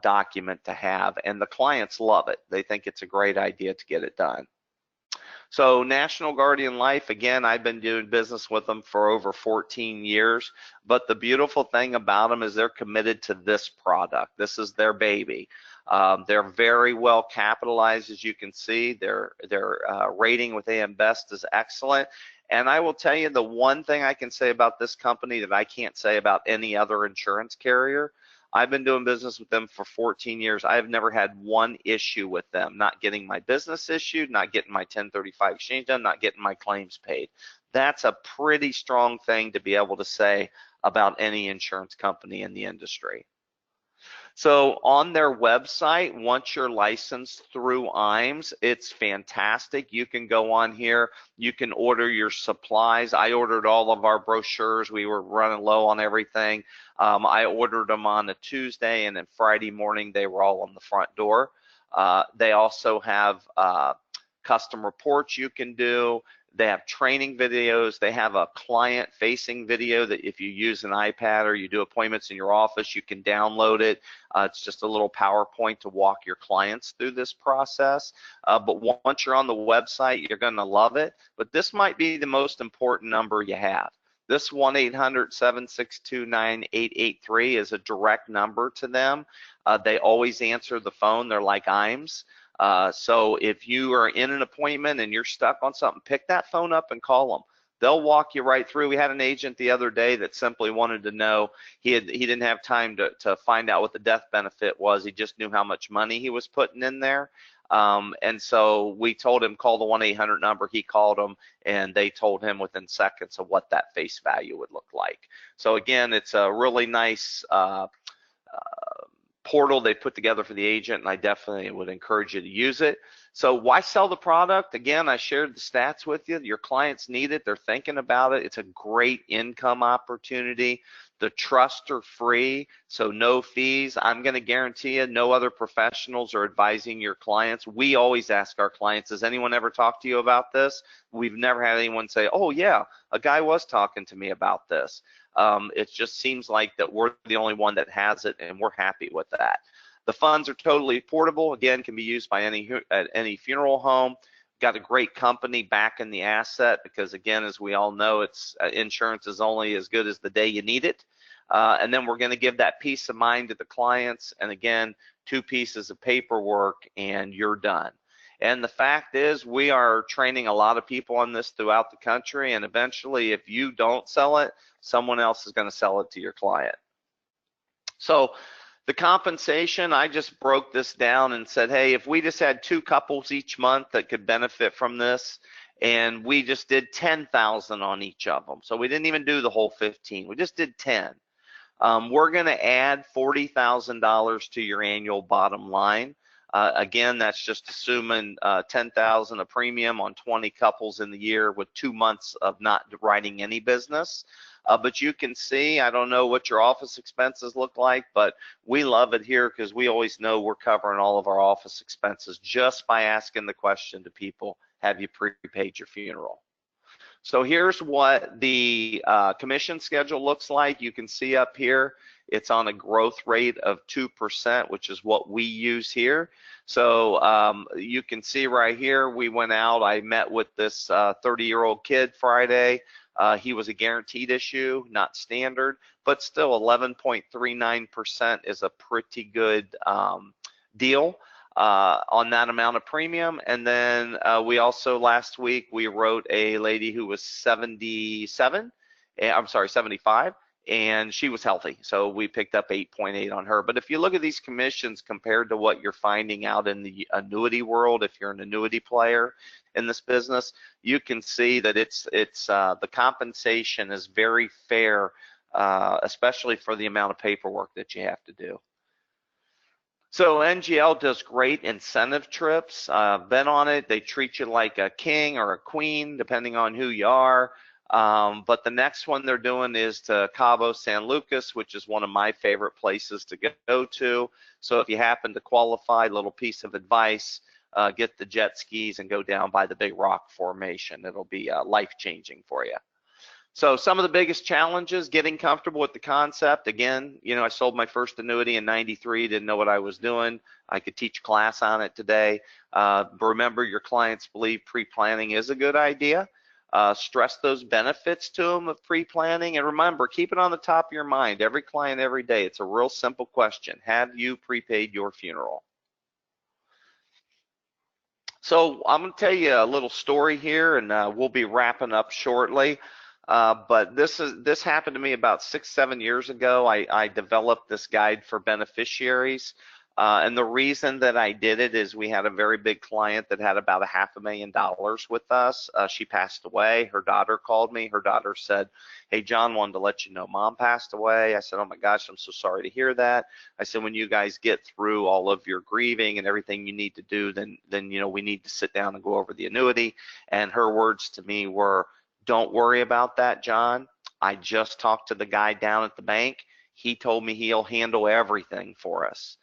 document to have, and the clients love it. They think it's a great idea to get it done. So National Guardian Life, again, I've been doing business with them for over 14 years, but the beautiful thing about them is they're committed to this product. This is their baby. They're very well capitalized, as you can see. Their rating with AM Best is excellent. And I will tell you, the one thing I can say about this company that I can't say about any other insurance carrier, I've been doing business with them for 14 years. I've never had one issue with them, not getting my business issued, not getting my 1035 exchange done, not getting my claims paid. That's a pretty strong thing to be able to say about any insurance company in the industry. So on their website, once you're licensed through IAMS, it's fantastic. You can go on here, you can order your supplies. I ordered all of our brochures. We were running low on everything. I ordered them on a Tuesday, and then Friday morning they were all on the front door. They also have custom reports you can do. They have training videos. They have a client-facing video that if you use an iPad or you do appointments in your office, you can download it. It's just a little PowerPoint to walk your clients through this process. But once you're on the website, you're going to love it. But this might be the most important number you have. This 1-800-762-9883 is a direct number to them. They always answer the phone. They're like IAMS. So if you are in an appointment and you're stuck on something, pick that phone up and call them. They'll walk you right through. We had an agent the other day that simply wanted to know, he didn't have time to find out what the death benefit was. He just knew how much money he was putting in there. And so we told him, call the 1-800 number. He called them, and they told him within seconds of what that face value would look like. So again, it's a really nice portal they put together for the agent, and I definitely would encourage you to use it. So why sell the product? Again, I shared the stats with you. Your clients need it. They're thinking about it. It's a great income opportunity. The trusts are free, so no fees. I'm going to guarantee you no other professionals are advising your clients. We always ask our clients, has anyone ever talked to you about this? We've never had anyone say, oh yeah, a guy was talking to me about this. It just seems like that we're the only one that has it, and we're happy with that. The funds are totally portable. Again, can be used by any funeral home. Got a great company backing the asset because, again, as we all know, it's insurance is only as good as the day you need it. And then we're going to give that peace of mind to the clients. And again, 2 pieces of paperwork and you're done. And the fact is, we are training a lot of people on this throughout the country. And eventually, if you don't sell it, someone else is going to sell it to your client. So the compensation, I just broke this down and said, hey, if we just had 2 couples each month that could benefit from this, and we just did 10,000 on each of them, so we didn't even do the whole 15, we just did 10. We're going to add $40,000 to your annual bottom line. Again, that's just assuming $10,000 a premium on 20 couples in the year with 2 months of not writing any business. But you can see, I don't know what your office expenses look like, but we love it here because we always know we're covering all of our office expenses just by asking the question to people, have you prepaid your funeral? So here's what the commission schedule looks like. You can see up here, it's on a growth rate of 2%, which is what we use here. So you can see right here, we went out, I met with this 30-year-old kid Friday. He was a guaranteed issue, not standard, but still 11.39% is a pretty good deal on that amount of premium. And then we also, last week, we wrote a lady who was 75, and she was healthy. So we picked up 8.8 on her. But if you look at these commissions compared to what you're finding out in the annuity world, if you're an annuity player in this business, you can see that it's the compensation is very fair, especially for the amount of paperwork that you have to do. So NGL does great incentive trips. Been on it. They treat you like a king or a queen, depending on who you are. But the next one they're doing is to Cabo San Lucas, which is one of my favorite places to go to. So if you happen to qualify, little piece of advice, get the jet skis and go down by the big rock formation. It'll be life-changing for you. So some of the biggest challenges, getting comfortable with the concept. Again, you know, I sold my first annuity in '93, didn't know what I was doing. I could teach a class on it today. Remember, your clients believe pre-planning is a good idea. Stress those benefits to them of pre-planning. And remember, keep it on the top of your mind. Every client, every day. It's a real simple question. Have you prepaid your funeral? So I'm going to tell you a little story here, and we'll be wrapping up shortly. But this happened to me about 6-7 years ago. I developed this guide for beneficiaries. And the reason that I did it is we had a very big client that had about $500,000 with us. She passed away. Her daughter called me. Her daughter said, hey, John, wanted to let you know Mom passed away. I said, oh my gosh, I'm so sorry to hear that. I said, when you guys get through all of your grieving and everything you need to do, then you know, we need to sit down and go over the annuity. And her words to me were, don't worry about that, John. I just talked to the guy down at the bank. He told me he'll handle everything for us.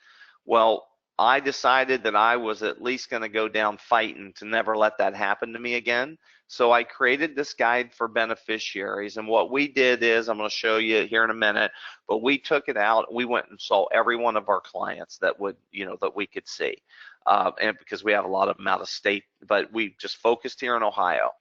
Well, I decided that I was at least going to go down fighting to never let that happen to me again. So I created this guide for beneficiaries. And what we did is, I'm going to show you here in a minute, but we took it out. We went and saw every one of our clients that would, you know, that we could see. And because we have a lot of them out of state, but we just focused here in Ohio.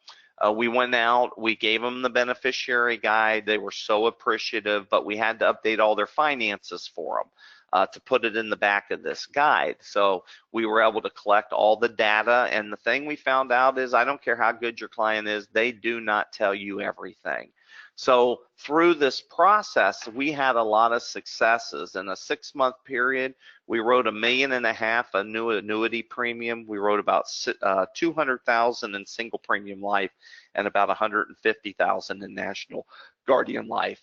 We went out, we gave them the beneficiary guide. They were so appreciative, but we had to update all their finances for them to put it in the back of this guide. So we were able to collect all the data, and the thing we found out is, I don't care how good your client is, they do not tell you everything. So through this process, we had a lot of successes. In a 6-month period, we wrote $1.5 million new annuity premium. We wrote about 200,000 in single premium life and about 150,000 in National Guardian Life.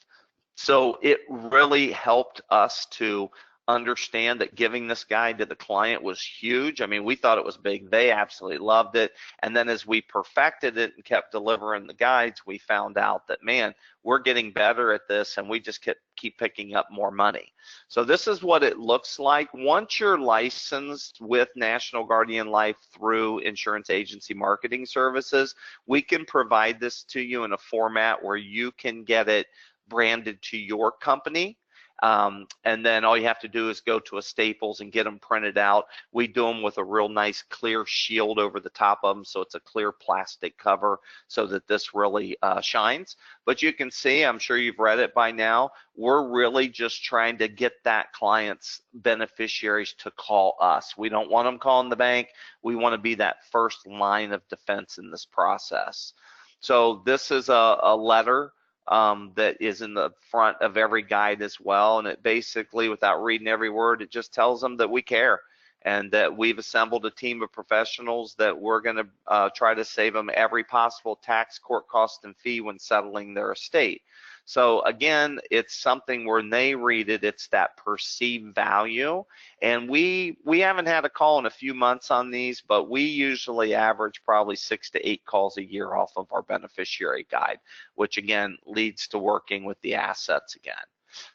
So it really helped us to understand that giving this guide to the client was huge. I mean, we thought it was big. They absolutely loved it. And then as we perfected it and kept delivering the guides, we found out that, man, we're getting better at this, and we just keep picking up more money. So this is what it looks like. Once you're licensed with National Guardian Life through Insurance Agency Marketing Services, we can provide this to you in a format where you can get it branded to your company. And then all you have to do is go to a Staples and get them printed out. We do them with a real nice clear shield over the top of them, so it's a clear plastic cover so that this really shines. But you can see, I'm sure you've read it by now, we're really just trying to get that client's beneficiaries to call us. We don't want them calling the bank. We want to be that first line of defense in this process. So this is a letter that is in the front of every guide as well, and it basically, without reading every word, it just tells them that we care and that we've assembled a team of professionals that we're going to try to save them every possible tax, court cost, and fee when settling their estate. So again, it's something when they read it, it's that perceived value. And we haven't had a call in a few months on these, but we usually average probably 6 to 8 calls a year off of our beneficiary guide, which again leads to working with the assets again.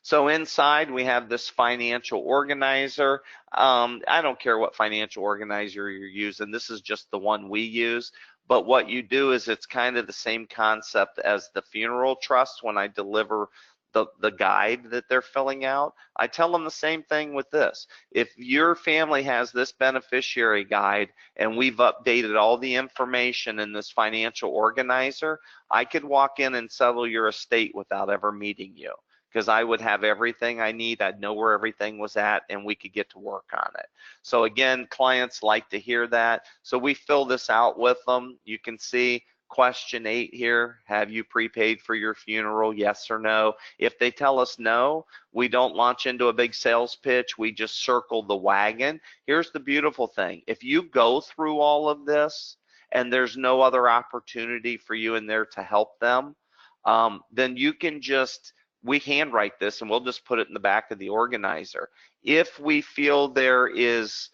So inside we have this financial organizer. I don't care what financial organizer you're using. This is just the one we use. But what you do is, it's kind of the same concept as the funeral trust. When I deliver the guide that they're filling out, I tell them the same thing with this. If your family has this beneficiary guide and we've updated all the information in this financial organizer, I could walk in and settle your estate without ever meeting you, because I would have everything I need. I'd know where everything was at, and we could get to work on it. So again, clients like to hear that. So we fill this out with them. You can see question 8 here. Have you prepaid for your funeral? Yes or no. If they tell us no, we don't launch into a big sales pitch. We just circle the wagon. Here's the beautiful thing. If you go through all of this and there's no other opportunity for you in there to help them, then you can just, we handwrite this and we'll just put it in the back of the organizer. If we feel there is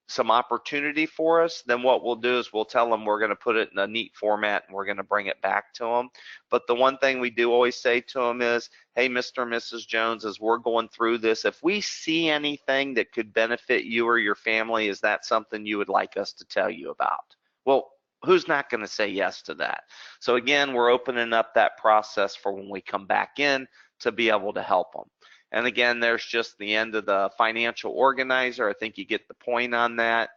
some opportunity for us, then what we'll do is we'll tell them we're going to put it in a neat format and we're going to bring it back to them. But the one thing we do always say to them is, hey, Mr. and Mrs. Jones, as we're going through this, if we see anything that could benefit you or your family, is that something you would like us to tell you about? Well, who's not going to say yes to that? So again, we're opening up that process for when we come back in to be able to help them. And again, there's just the end of the financial organizer. I think you get the point on that.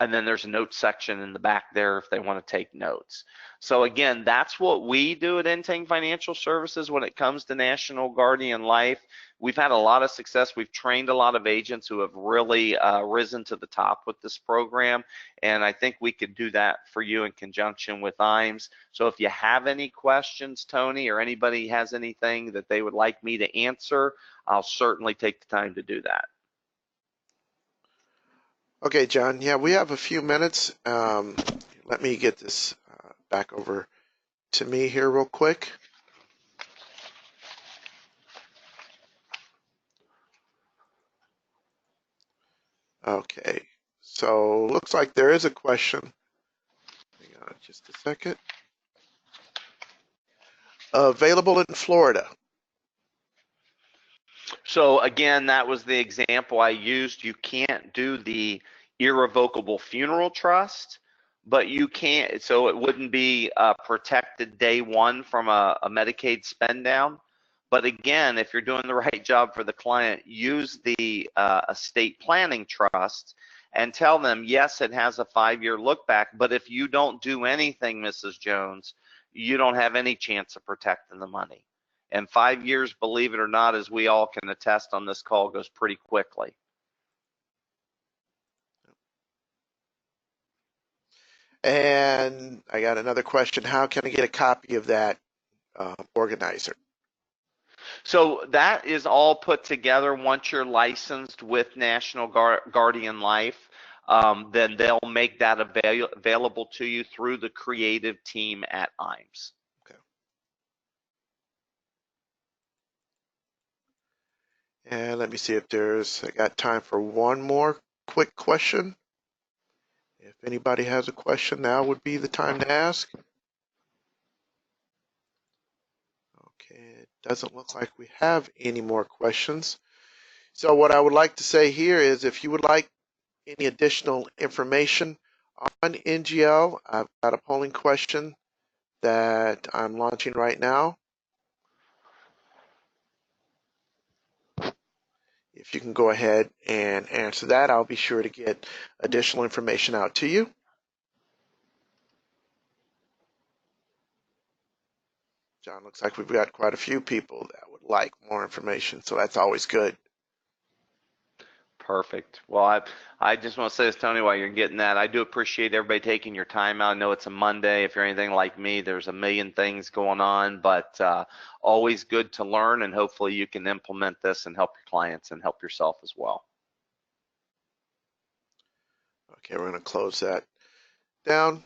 And then there's a notes section in the back there if they want to take notes. So again, that's what we do at Intang Financial Services when it comes to National Guardian Life. We've had a lot of success. We've trained a lot of agents who have really risen to the top with this program, and I think we could do that for you in conjunction with IAMS. So if you have any questions, Tony, or anybody has anything that they would like me to answer, I'll certainly take the time to do that. Okay, John. Yeah, we have a few minutes. Let me get this back over to me here real quick. Okay, so looks like there is a question. Hang on just a second. Available in Florida. So again, that was the example I used. You can't do the irrevocable funeral trust, but you can't, so it wouldn't be protected day one from a Medicaid spend down. But again, if you're doing the right job for the client, use the estate planning trust, and tell them, yes, it has a 5-year look back, but if you don't do anything, Mrs. Jones, you don't have any chance of protecting the money. And 5 years, believe it or not, as we all can attest on this call, goes pretty quickly. And I got another question. How can I get a copy of that organizer? So that is all put together once you're licensed with National Guardian Life. Then they'll make that available to you through the creative team at IAMS. Okay. And let me see if I got time for one more quick question. If anybody has a question, now would be the time to ask. Okay, it doesn't look like we have any more questions. So what I would like to say here is if you would like any additional information on NGL, I've got a polling question that I'm launching right now. If you can go ahead and answer that, I'll be sure to get additional information out to you. John, looks like we've got quite a few people that would like more information, so that's always good. Perfect. Well, I just want to say this, Tony, while you're getting that, I do appreciate everybody taking your time out. I know it's a Monday. If you're anything like me, there's a million things going on, but always good to learn, and hopefully you can implement this and help your clients and help yourself as well. Okay, we're going to close that down.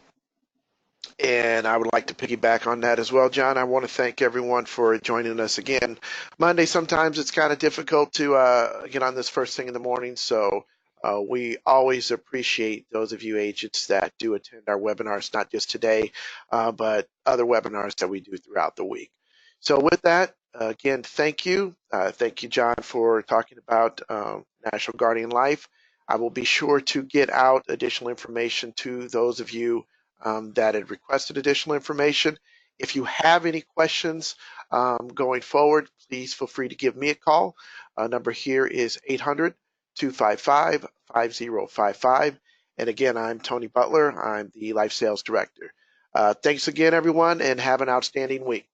And I would like to piggyback on that as well, John. I want to thank everyone for joining us again. Monday, sometimes it's kind of difficult to get on this first thing in the morning, so we always appreciate those of you agents that do attend our webinars, not just today, but other webinars that we do throughout the week. So with that, again, thank you. Thank you, John, for talking about National Guardian Life. I will be sure to get out additional information to those of you that had requested additional information. If you have any questions going forward, please feel free to give me a call. Number here is 800-255-5055. And again, I'm Tony Butler. I'm the Life Sales Director. Thanks again, everyone, and have an outstanding week.